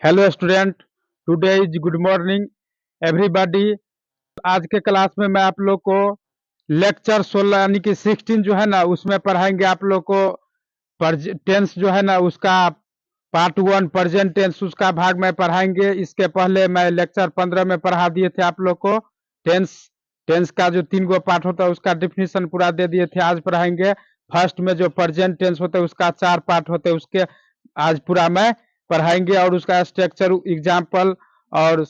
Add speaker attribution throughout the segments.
Speaker 1: Hello student, today is good morning everybody. आज के class में मैं आप लोग को लेक्चर 16 यानी कि 16 जो है ना उसमें पढ़ाएंगे आप लोग को टेंस जो है ना उसका पार्ट 1 प्रेजेंट टेंस उसका भाग में पढ़ाएंगे। इसके पहले मैं लेक्चर 15 में पढ़ा दिए थे आप लोग को टेंस टेंस का जो 3 गो पार्ट होता है उसका डिफिनीशन पूरा दे दिए थे। आज पढ़ाएंगे फर्स्ट में जो प्रेजेंट टेंस होता है उसका 4 पार्ट होते हैं, उसके आज पूरा मैं पढ़ाएंगे और उसका स्ट्रक्चर एग्जाम्पल और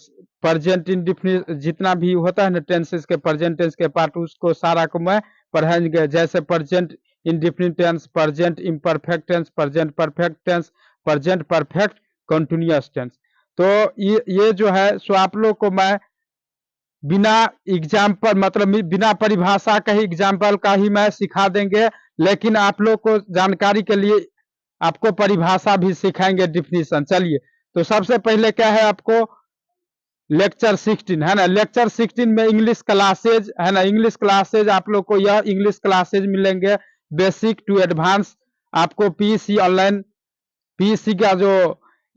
Speaker 1: प्रेजेंट इंडिफिनिट जितना भी होता है ना टेंसेस के प्रेजेंट टेंस के पार्ट उसको सारा को मैं पढ़ाएंगे। जैसे present indefinite tense, present imperfect tense, present perfect tense, present perfect continuous tense. तो ये जो है सो आप लोग को मैं बिना एग्जाम्पल मतलब बिना परिभाषा का ही एग्जाम्पल का ही मैं सिखा देंगे, लेकिन आप लोग को जानकारी के लिए आपको परिभाषा भी सिखाएंगे, डिफिनीशन। चलिए, तो सबसे पहले क्या है आपको लेक्चर 16 है ना, लेक्चर 16 में इंग्लिश क्लासेज है ना, इंग्लिश क्लासेज आप लोग को यह इंग्लिश क्लासेज मिलेंगे बेसिक टू एडवांस। आपको पीसी ऑनलाइन पीसी का जो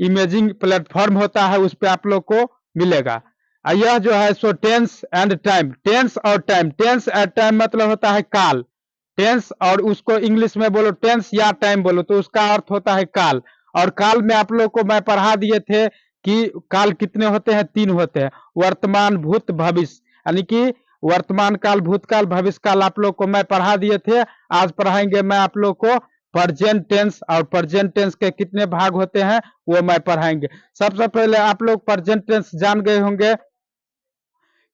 Speaker 1: इमेजिंग प्लेटफॉर्म होता है उस पर आप लोग को मिलेगा। यह जो है सो टेंस एंड टाइम, टेंस और टाइम, टेंस एंड टाइम मतलब होता है काल। टेंस और उसको इंग्लिश में बोलो टेंस या टाइम बोलो तो उसका अर्थ होता है काल। और काल में आप लोग को मैं पढ़ा दिए थे कि काल कितने होते हैं, 3 होते हैं, वर्तमान भूत भविष्य, यानी कि वर्तमान काल, भूतकाल, भविष्य काल आप लोग को मैं पढ़ा दिए थे। आज पढ़ाएंगे मैं आप लोग को प्रेजेंट टेंस, और प्रेजेंट टेंस के कितने भाग होते हैं वो मैं पढ़ाएंगे। सबसे पहले आप लोग प्रेजेंट टेंस जान गए होंगे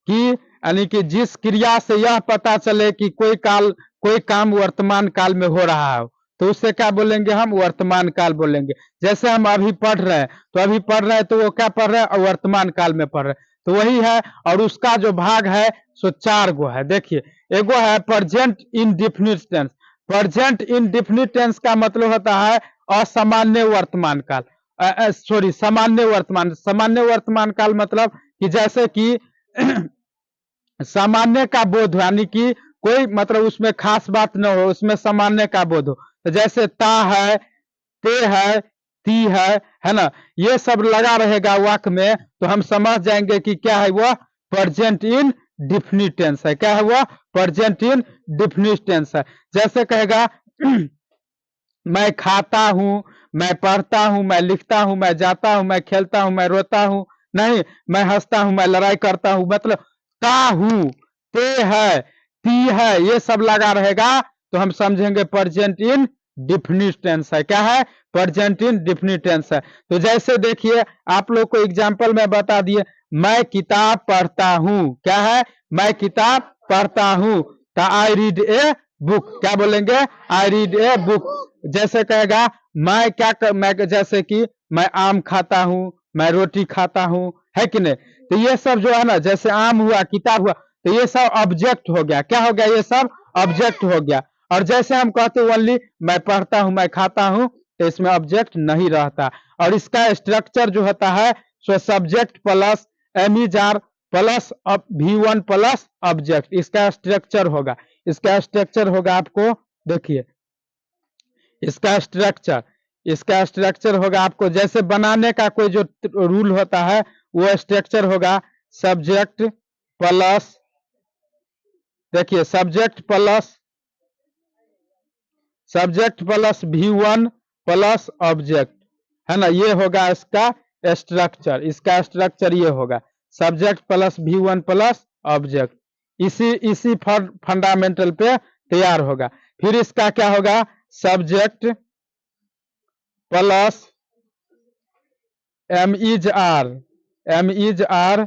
Speaker 1: कि यानी कि जिस क्रिया से यह पता चले कि कोई काम वर्तमान काल में हो रहा हो तो उससे क्या बोलेंगे, हम वर्तमान काल बोलेंगे। जैसे हम अभी पढ़ रहे हैं तो अभी पढ़ रहे हैं तो वो क्या पढ़ रहे हैं, वर्तमान काल में पढ़ रहे हैं, तो वही है। और उसका जो भाग है सो 4 गो है। देखिए, एगो है present indefinite tense. Present indefinite tense का मतलब होता है असामान्य वर्तमान काल, सॉरी सामान्य वर्तमान। सामान्य वर्तमान काल मतलब कि जैसे कि सामान्य का बोध हो, यानी कि कोई मतलब उसमें खास बात न हो, उसमें सामान्य का बोध हो। तो जैसे ता है, ते है, ती है ना, ये सब लगा रहेगा वाक्य में तो हम समझ जाएंगे कि क्या है वह प्रेजेंट इन डिफिनिट टेंस है। क्या है वह प्रेजेंट इन डिफिनिट टेंस है। जैसे कहेगा मैं खाता हूं, मैं पढ़ता हूं, मैं लिखता हूं, मैं जाता हूं, मैं खेलता हूं, मैं रोता हूं, नहीं मैं हंसता हूं, मैं लड़ाई करता हूं, मतलब ता हूं, ते है, ती है, ये सब लगा रहेगा तो हम समझेंगे प्रेजेंट इन डिफिनिट टेंस है। क्या है, प्रेजेंट इन डिफिनिट टेंस है। तो जैसे देखिए आप लोग को एग्जांपल में बता दिए, मैं किताब पढ़ता हूं। क्या है, मैं किताब पढ़ता हूं, आई रीड ए बुक। क्या बोलेंगे, आई रीड ए बुक। जैसे कहेगा मैं जैसे कि मैं आम खाता हूं, मैं रोटी खाता हूं, है कि नहीं। तो ये सब जो है ना, जैसे आम हुआ, किताब हुआ, तो ये सब ऑब्जेक्ट हो गया। क्या हो गया, ये सब ऑब्जेक्ट हो गया। और जैसे हम कहते हैं ओनली मैं पढ़ता हूं, मैं खाता हूं, तो इसमें ऑब्जेक्ट नहीं रहता। और इसका स्ट्रक्चर जो होता है सो subject plus am is are plus V1 plus object, इसका स्ट्रक्चर होगा। इसका स्ट्रक्चर होगा आपको, देखिए इसका स्ट्रक्चर होगा आपको, जैसे बनाने का कोई जो रूल होता है वो स्ट्रक्चर होगा सब्जेक्ट प्लस, देखिए subject plus V1 plus object, है ना, ये होगा इसका स्ट्रक्चर। इसका स्ट्रक्चर ये होगा subject plus V1 plus object. इसी फंडामेंटल पे तैयार होगा। फिर इसका क्या होगा, subject plus am is are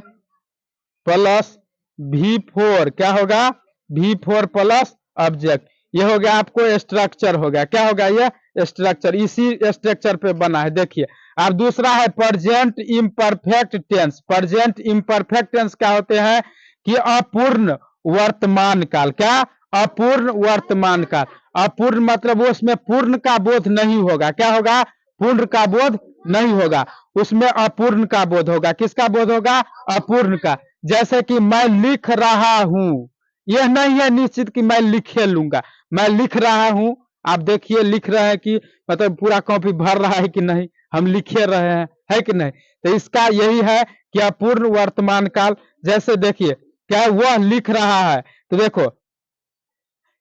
Speaker 1: plus V4, क्या होगा, V4 प्लस ऑब्जेक्ट। ये हो गया आपको स्ट्रक्चर हो गया। क्या होगा, ये स्ट्रक्चर, इसी स्ट्रक्चर पे बना है। देखिए अब दूसरा है present imperfect tense. Present imperfect tense क्या होते हैं कि अपूर्ण वर्तमान काल। क्या, अपूर्ण वर्तमान काल। अपूर्ण मतलब उसमें पूर्ण का बोध नहीं होगा। क्या होगा, पूर्ण का बोध नहीं होगा, उसमें अपूर्ण का बोध होगा। किसका बोध होगा, अपूर्ण का। जैसे कि मैं लिख रहा हूं, यह नहीं है निश्चित कि मैं लिखे लूंगा, मैं लिख रहा हूं। आप देखिए लिख रहे हैं कि मतलब पूरा कॉपी भर रहा है कि नहीं, हम लिखे रहे हैं, है कि नहीं। तो इसका यही है कि अपूर्ण वर्तमान काल। जैसे देखिए क्या वह लिख रहा है, तो देखो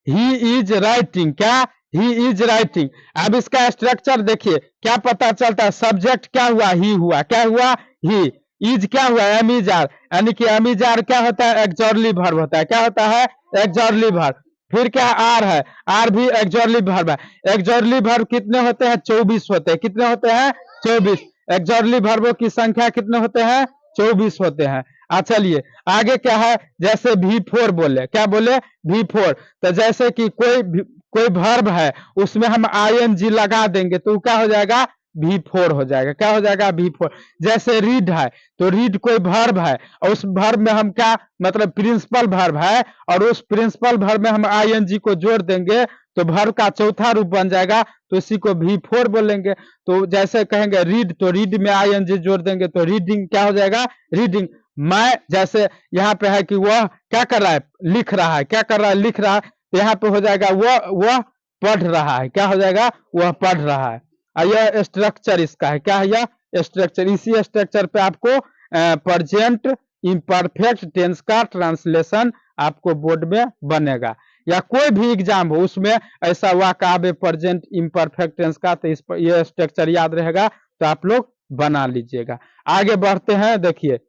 Speaker 1: ही इज राइटिंग, क्या ही इज राइटिंग। अब इसका स्ट्रक्चर देखिए क्या पता चलता है, सब्जेक्ट क्या हुआ, ही हुआ, क्या हुआ, ही। इज क्या हुआ, एमिजार, यानी कि एमिजार क्या होता है, एक्सॉर्ली वर्ब होता है, क्या होता है, एक्सॉर्ली वर्ब। फिर क्या आर है, आर भी एक्सॉर्ली वर्ब है। एक्सॉर्ली वर्ब कितने होते हैं, 24 होते हैं, कितने होते हैं, 24। एक्सॉर्ली वर्बों की संख्या कितने होते हैं, 24 होते हैं। चलिए आगे क्या है, जैसे V4 बोले, क्या बोले, V4। तो जैसे कि कोई वर्ब है उसमें हम ING लगा देंगे तो क्या हो जाएगा, V4 हो जाएगा, क्या हो जाएगा, V4। जैसे रीड है, तो रीड कोई वर्ब है और उस वर्ब में हम क्या मतलब प्रिंसिपल वर्ब है और उस प्रिंसिपल वर्ब में हम ING को जोड़ देंगे तो वर्ब का चौथा रूप बन जाएगा, तो इसी को V4 बोलेंगे। तो जैसे कहेंगे रीड, तो रीड में ING जोड़ देंगे तो रीडिंग क्या हो जाएगा, रीडिंग। मैं जैसे यहाँ पे है कि वह क्या कर रहा है, लिख रहा है, क्या कर रहा है, लिख रहा है, तो यहाँ पे हो जाएगा वह पढ़ रहा है, क्या हो जाएगा, वह पढ़ रहा है। और यह स्ट्रक्चर इसका है, क्या है यह स्ट्रक्चर। इसी स्ट्रक्चर पे आपको प्रेजेंट इम्परफेक्ट टेंस का ट्रांसलेशन आपको बोर्ड में बनेगा, या कोई भी एग्जाम हो उसमें ऐसा वाक्य आवे प्रेजेंट इम्परफेक्ट टेंस का, तो इस पर यह स्ट्रक्चर याद रहेगा तो आप लोग बना लीजिएगा। आगे बढ़ते हैं, देखिए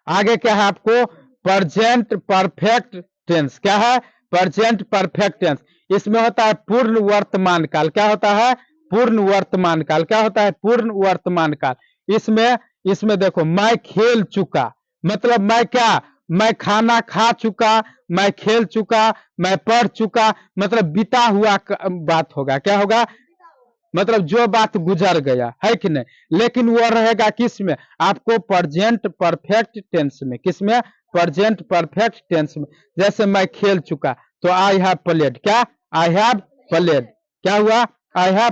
Speaker 1: आगे क्या है आपको, प्रेजेंट परफेक्ट टेंस, क्या है, प्रेजेंट परफेक्ट टेंस। इसमें होता है पूर्ण वर्तमान काल, क्या होता है, पूर्ण वर्तमान काल, क्या होता है, पूर्ण वर्तमान काल। इसमें इसमें देखो मैं खेल चुका, मतलब मैं क्या, मैं खाना खा चुका, मैं खेल चुका, मैं पढ़ चुका, मतलब बीता हुआ बात होगा, क्या होगा, मतलब जो बात गुजर गया है कि नहीं। लेकिन वो रहेगा किस में, आपको प्रेजेंट परफेक्ट टेंस में, किस में, प्रेजेंट परफेक्ट टेंस में। जैसे मैं खेल चुका तो आई हैव प्लेड, क्या, आई हैव प्लेड, क्या हुआ, I have.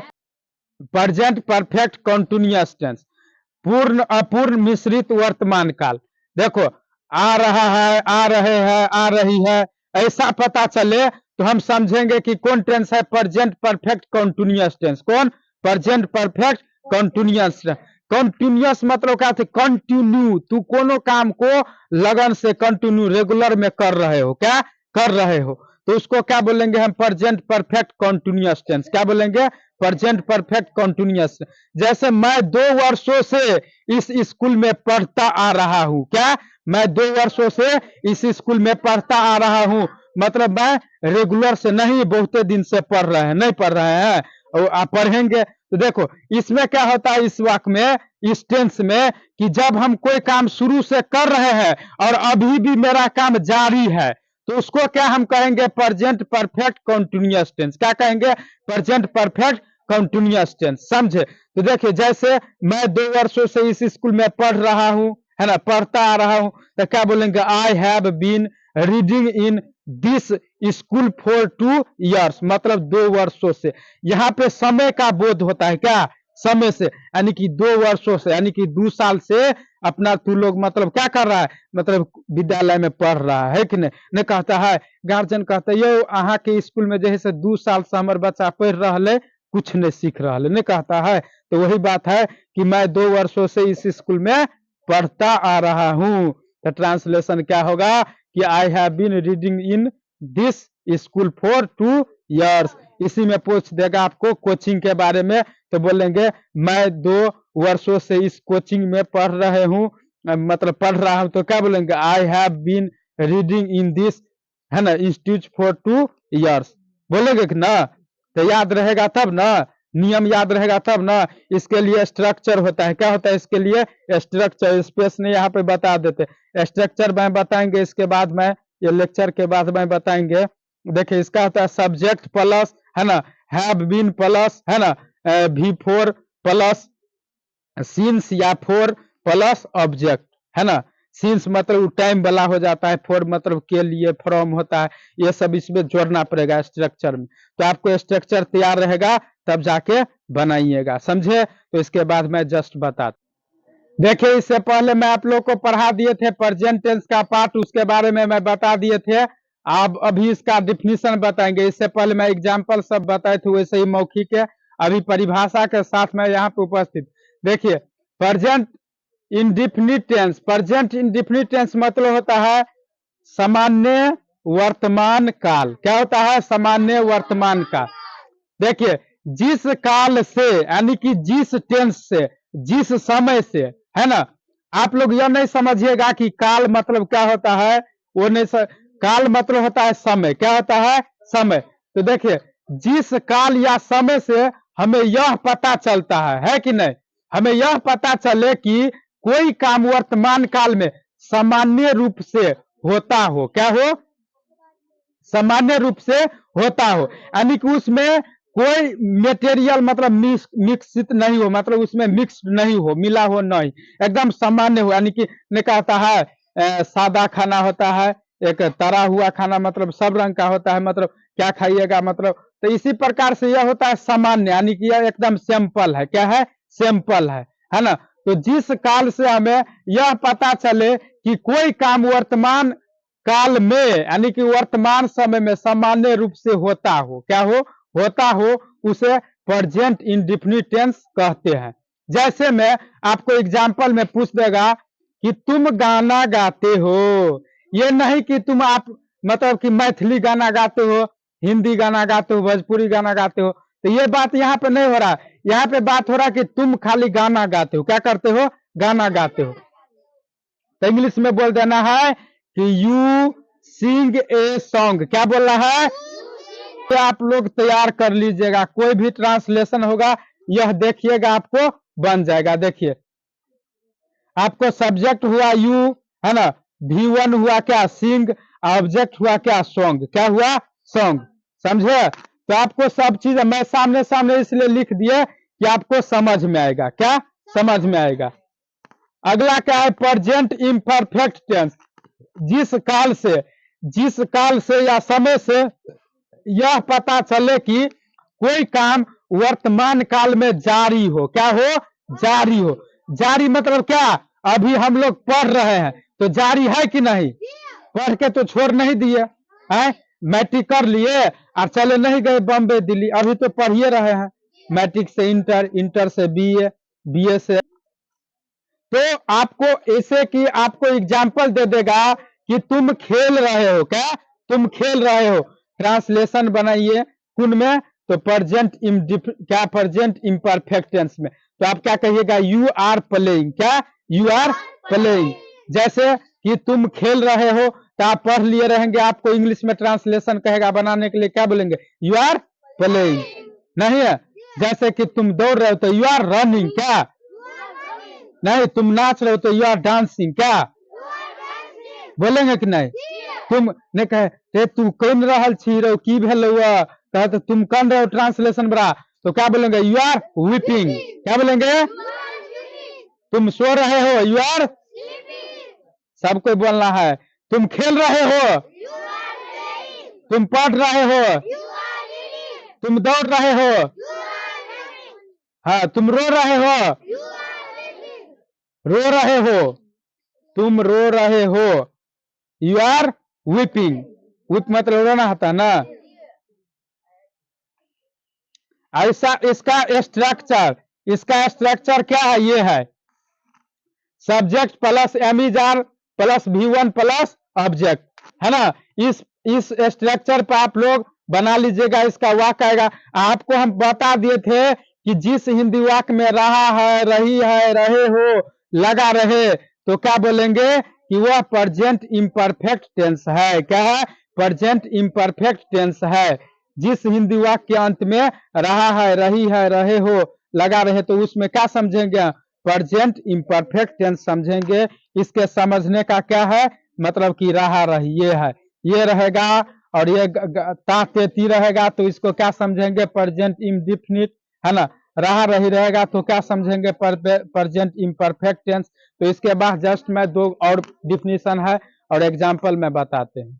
Speaker 1: Present perfect continuous tense, पूर्ण अपूर्ण मिश्रित वर्तमान काल। देखो आ रहा है, आ रहे हैं, आ रही है, ऐसा पता चले तो हम समझेंगे कि कौन टेंस है, प्रेजेंट परफेक्ट कंटिन्यूअस टेंस। कौन, प्रेजेंट परफेक्ट कंटिन्यूअस। कंटिन्यूअस मतलब क्या, कंटिन्यू, तू कोनो काम को लगन से कंटिन्यू रेगुलर में कर रहे हो, क्या कर रहे हो, तो उसको क्या बोलेंगे हम, प्रेजेंट परफेक्ट कंटिन्यूअस टेंस, क्या बोलेंगे, प्रेजेंट परफेक्ट कंटिन्यूअस। जैसे मैं 2 वर्षों से इस स्कूल में पढ़ता आ रहा हूं, क्या, मैं 2 वर्षों से इस स्कूल में पढ़ता आ रहा हूं, मतलब मैं रेगुलर से नहीं, बहुते दिन से पढ़ रहे हैं, नहीं पढ़ रहे हैं और आप पढ़ेंगे। तो देखो इसमें क्या होता है, इस वाक्य में, इस टेंस में, कि जब हम कोई काम शुरू से कर रहे हैं और अभी भी मेरा काम जारी है तो उसको क्या हम कहेंगे, प्रेजेंट परफेक्ट कंटिन्यूअस टेंस, क्या कहेंगे, प्रेजेंट परफेक्ट कंटिन्यूअस टेंस। समझे, तो देखिए जैसे मैं 2 वर्षों से इस स्कूल में पढ़ रहा हूं, है ना, पढ़ता आ रहा हूं, तो क्या बोलेंगे, I have been reading in this school for 2 years, मतलब 2 वर्षों से। यहाँ पे समय का बोध होता है, क्या, समय से, यानी कि 2 वर्षों से, यानी कि 2 साल से अपना तू लोग मतलब क्या कर रहा है, मतलब विद्यालय में पढ़ रहा है कि नहीं। नहीं कहता है गार्जियन, कहता है यो अहाँ के स्कूल में जैसे 2 साल से हमारे बच्चा पढ़ रहा है, कुछ नहीं सीख रहा है, नहीं कहता है। तो वही बात है कि मैं 2 वर्षों से इस स्कूल में पढ़ता आ रहा हूं, तो ट्रांसलेशन क्या होगा कि I have been reading in this school for 2 years। इसी में पूछ देगा आपको कोचिंग के बारे में, तो बोलेंगे मैं 2 वर्षों से इस कोचिंग में पढ़ रहे हूँ, मतलब पढ़ रहा हूँ, तो क्या बोलेंगे, I have been reading in this, है ना, इंस्टीट्यूट फॉर 2 years, बोलेंगे कि ना। तो याद रहेगा तब ना, नियम याद रहेगा तब ना। इसके लिए स्ट्रक्चर होता है, क्या होता है इसके लिए, स्ट्रक्चर। स्पेस ने यहाँ पे बता देते, स्ट्रक्चर में बताएंगे, इसके बाद में ये लेक्चर के बाद में बताएंगे। देखिए इसका होता है सब्जेक्ट प्लस, है ना, हैव बीन प्लस, है ना, V4 प्लस सिंस या फोर प्लस ऑब्जेक्ट, है ना। सिंस मतलब टाइम वाला हो जाता है, फोर मतलब के लिए, फ्रॉम होता है, ये सब इसमें जोड़ना पड़ेगा स्ट्रक्चर में। तो आपको स्ट्रक्चर तैयार रहेगा तब जाके बनाइएगा, समझे। तो इसके बाद मैं जस्ट बता, देखिए इससे पहले मैं आप लोग को पढ़ा दिए थे प्रेजेंट टेंस का पार्ट, उसके बारे में मैं बता दिए थे। आप अभी इसका डिफिनीशन बताएंगे, इससे पहले मैं एग्जाम्पल सब बताए थे वैसे ही मौखिक है, अभी परिभाषा के साथ मैं यहाँ पे उपस्थित। देखिए present indefinite tense, present indefinite tense मतलब होता है सामान्य वर्तमान काल। क्या होता है? सामान्य वर्तमान काल। देखिए, जिस काल से यानी कि जिस टेंस से, जिस समय से, है ना, आप लोग यह नहीं समझिएगा कि काल मतलब क्या होता है, वो नहीं काल मतलब होता है समय। क्या होता है? समय। तो देखिए, जिस काल या समय से हमें यह पता चलता है कि नहीं, हमें यह पता चले कि कोई काम वर्तमान काल में सामान्य रूप से होता हो। क्या हो? सामान्य रूप से होता हो, यानी कि उसमें कोई मटेरियल मतलब मिक्सित नहीं हो, मतलब उसमें मिक्स्ड नहीं हो, मिला हो नहीं, एकदम सामान्य हो। यानी कि ने कहता है सादा खाना होता है, एक तरा हुआ खाना मतलब सब रंग का होता है, मतलब क्या खाइएगा, मतलब तो इसी प्रकार से यह होता है सामान्य, यानी कि यह एकदम सिंपल है। क्या है? सिंपल है ना। तो जिस काल से हमें यह पता चले कि कोई काम वर्तमान काल में यानी कि वर्तमान समय में सामान्य रूप से होता हो। क्या हो? होता हो, उसे प्रेजेंट इंडिफिनिट टेंस कहते हैं। जैसे मैं आपको एग्जांपल में पूछ देगा कि तुम गाना गाते हो, ये नहीं कि तुम आप मतलब कि मैथिली गाना गाते हो, हिंदी गाना गाते हो, भोजपुरी गाना गाते हो, तो ये बात यहाँ पे नहीं हो रहा। यहाँ पे बात हो रहा है कि तुम खाली गाना गाते हो। क्या करते हो? गाना गाते हो। तो इंग्लिश में बोल देना है कि यू सिंग ए सॉन्ग। क्या बोल रहा है? तो आप लोग तैयार कर लीजिएगा, कोई भी ट्रांसलेशन होगा यह देखिएगा, आपको बन जाएगा। देखिए, आपको सब्जेक्ट हुआ यू, है ना, V1 हुआ क्या? सिंग। ऑब्जेक्ट हुआ क्या? सॉन्ग। क्या हुआ? सॉन्ग। समझे? तो आपको सब चीज मैं सामने सामने इसलिए लिख दिए कि आपको समझ में आएगा। क्या समझ में आएगा? अगला क्या है? Present imperfect tense. जिस काल से या समय से यह पता चले कि कोई काम वर्तमान काल में जारी हो। क्या हो? जारी हो। जारी मतलब क्या? अभी हम लोग पढ़ रहे हैं, तो जारी है कि नहीं? पढ़ के तो छोड़ नहीं दिए हैं, मैट्रिक कर लिए और चले नहीं गए बॉम्बे दिल्ली, अभी तो पढ़ ही रहे हैं। मैट्रिक से इंटर, इंटर से बीए, बीए से, तो आपको ऐसे कि आपको एग्जाम्पल दे देगा कि तुम खेल रहे हो। क्या? तुम खेल रहे हो। ट्रांसलेशन बनाइए कुन में, तो प्रेजेंट क्या? प्रेजेंट इम्परफेक्ट टेंस में तो आप क्या कहिएगा? You are playing. क्या? You are playing. जैसे कि तुम खेल रहे हो, तो आप पढ़ लिए रहेंगे, आपको इंग्लिश में ट्रांसलेशन कहेगा बनाने के लिए, क्या बोलेंगे? You are playing. नहीं है? जैसे कि तुम दौड़ रहे हो तो यू आर रनिंग। क्या? नहीं, तुम नाच रहे हो तो यू आर डांसिंग। क्या बोलेंगे कि नहीं? तुम ने कहे तू कन रहल छी रो, की भेल हुआ, कहे तो तुम कन रहे हो, ट्रांसलेशन बड़ा, तो क्या बोलेंगे? You are weeping. क्या बोलेंगे? तुम सो रहे हो, यू आर, सबको बोलना है। तुम खेल रहे हो, तुम पढ़ रहे हो, तुम दौड़ रहे हो, हाँ, तुम रो रहे हो, रो रहे हो, तुम रो रहे हो, यू आर वीपिंग। वीप मतलब रोना होता है ना। ऐसा इसका स्ट्रक्चर क्या है? ये है subject plus am is are plus V1 plus object, है ना। इस स्ट्रक्चर पर आप लोग बना लीजिएगा, इसका वाक्य आएगा। आपको हम बता दिए थे कि जिस हिंदी वाक्य में रहा है, रही है, रहे हो, लगा रहे, तो क्या बोलेंगे कि वह प्रेजेंट इम्परफेक्ट टेंस है। क्या है? प्रेजेंट इम्परफेक्ट टेंस है। जिस हिंदी वाक्य के अंत में रहा है, रही है, रहे हो, लगा रहे, तो उसमें क्या समझेंगे? प्रेजेंट इम्परफेक्ट टेंस समझेंगे। इसके समझने का क्या है मतलब कि रहा रही ये है, ये रहेगा और ये ता तेती रहेगा, तो इसको क्या समझेंगे? प्रेजेंट इंडिफिनिट, है ना। रहा रही रहेगा तो क्या समझेंगे? Present imperfect tense. तो इसके बाद जस्ट मैं दो और डिफिनीशन है और एग्जाम्पल में बताते हैं।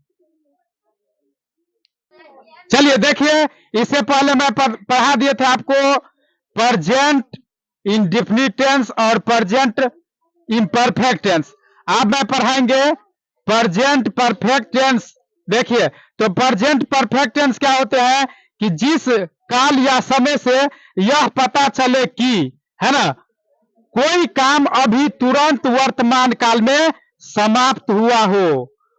Speaker 1: चलिए देखिए, इससे पहले मैं पढ़ा दिए थे आपको प्रेजेंट इंडिफिनिट टेंस और प्रेजेंट इम्परफेक्ट टेंस। अब मैं पढ़ाएंगे प्रेजेंट परफेक्ट टेंस। देखिए, तो प्रेजेंट परफेक्ट टेंस क्या होते हैं कि जिस काल या समय से यह पता चले कि, है ना, कोई काम अभी तुरंत वर्तमान काल में समाप्त हुआ हो।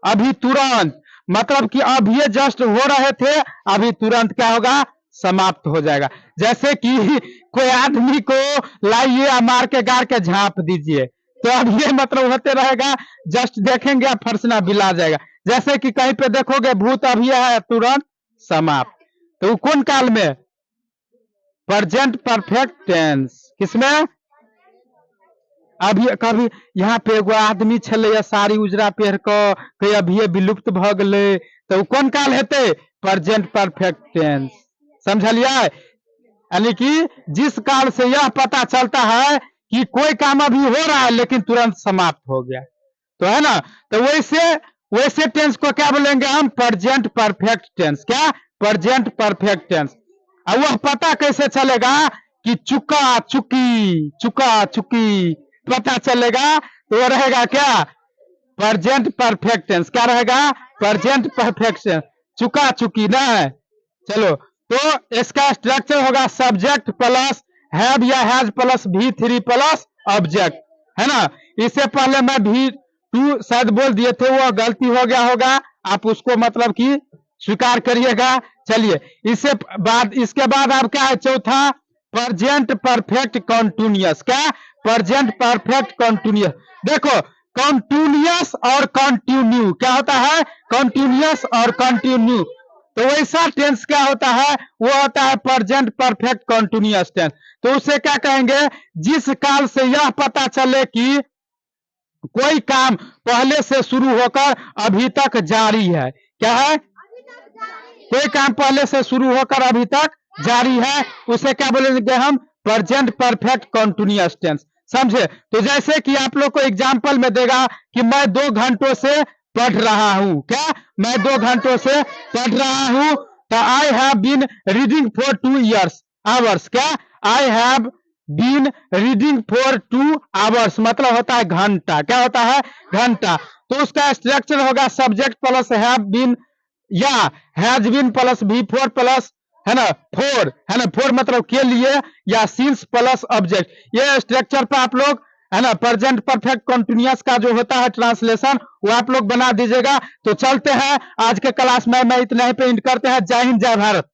Speaker 1: अभी तुरंत मतलब कि अभी जस्ट हो रहे थे, अभी तुरंत क्या होगा, समाप्त हो जाएगा। जैसे कि कोई आदमी को लाइए और मार के गाड़ के झांप दीजिए, तो अब ये मतलब होते रहेगा, जस्ट देखेंगे आप फरसना बिला जाएगा। जैसे कि कहीं पे देखोगे भूत अभी है तुरंत समाप्त, तो वो कौन काल में, प्रेजेंट परफेक्ट टेंस। किसमें, अभी कभी यहाँ पे एगो आदमी छे साड़ी उजरा पहन के अभी विलुप्त भ गए, तो कौन काल हेते, प्रेजेंट परफेक्ट टेंस। समझलिए, यानी कि जिस काल से यह पता चलता है कि कोई काम अभी हो रहा है लेकिन तुरंत समाप्त हो गया, तो है ना, तो वैसे वैसे टेंस को क्या बोलेंगे हम, प्रेजेंट परफेक्ट टेंस। क्या, प्रेजेंट परफेक्ट टेंस। और वह पता कैसे चलेगा कि चुका चुकी, चुका चुकी पता चलेगा, तो वो रहेगा क्या, प्रेजेंट परफेक्ट टेंस। क्या रहेगा, प्रेजेंट परफेक्ट टेंस, चुका चुकी ना। चलो, तो इसका स्ट्रक्चर होगा सब्जेक्ट प्लस हैव या has plus V3 plus object, है ना। इससे पहले मैं V2 शायद बोल दिए थे, वो गलती हो गया होगा, आप उसको मतलब कि स्वीकार करिएगा। चलिए, इसके बाद आप क्या है, चौथा प्रेजेंट परफेक्ट कॉन्टिन्यूअस। क्या, प्रेजेंट परफेक्ट कॉन्टिन्यूअस। देखो, कॉन्टिन्यूअस और कंटिन्यू क्या होता है, कॉन्टिन्यूअस और कंटिन्यू, तो वैसा टेंस क्या होता है, वो होता है प्रेजेंट परफेक्ट कॉन्टिन्यूअस टेंस। तो उसे क्या कहेंगे, जिस काल से यह पता चले कि कोई काम पहले से शुरू होकर अभी तक जारी है। क्या है, कोई काम पहले से शुरू होकर अभी तक जारी है, उसे क्या बोलेंगे हम, प्रेजेंट परफेक्ट कॉन्टिन्यूअस टेंस। समझे। तो जैसे कि आप लोग को एग्जाम्पल में देगा कि मैं 2 घंटों से पढ़ रहा हूं। क्या, मैं 2 घंटों से पढ़ रहा हूं, तो I have been reading for 2 years hours. क्या, I have been reading for 2 hours मतलब होता है घंटा। क्या होता है, घंटा। तो उसका स्ट्रक्चर होगा सब्जेक्ट प्लस हैव बीन या has been plus V4 plus, है ना, 4, है ना, 4 मतलब के लिए, या सिंस प्लस ऑब्जेक्ट। ये स्ट्रक्चर पे आप लोग, है ना, प्रेजेंट परफेक्ट कॉन्टिन्यूअस का जो होता है ट्रांसलेशन, वो आप लोग बना दीजिएगा। तो चलते हैं आज के क्लास में, मैं इतना ही पे एंड करते हैं। जय हिंद, जय भारत।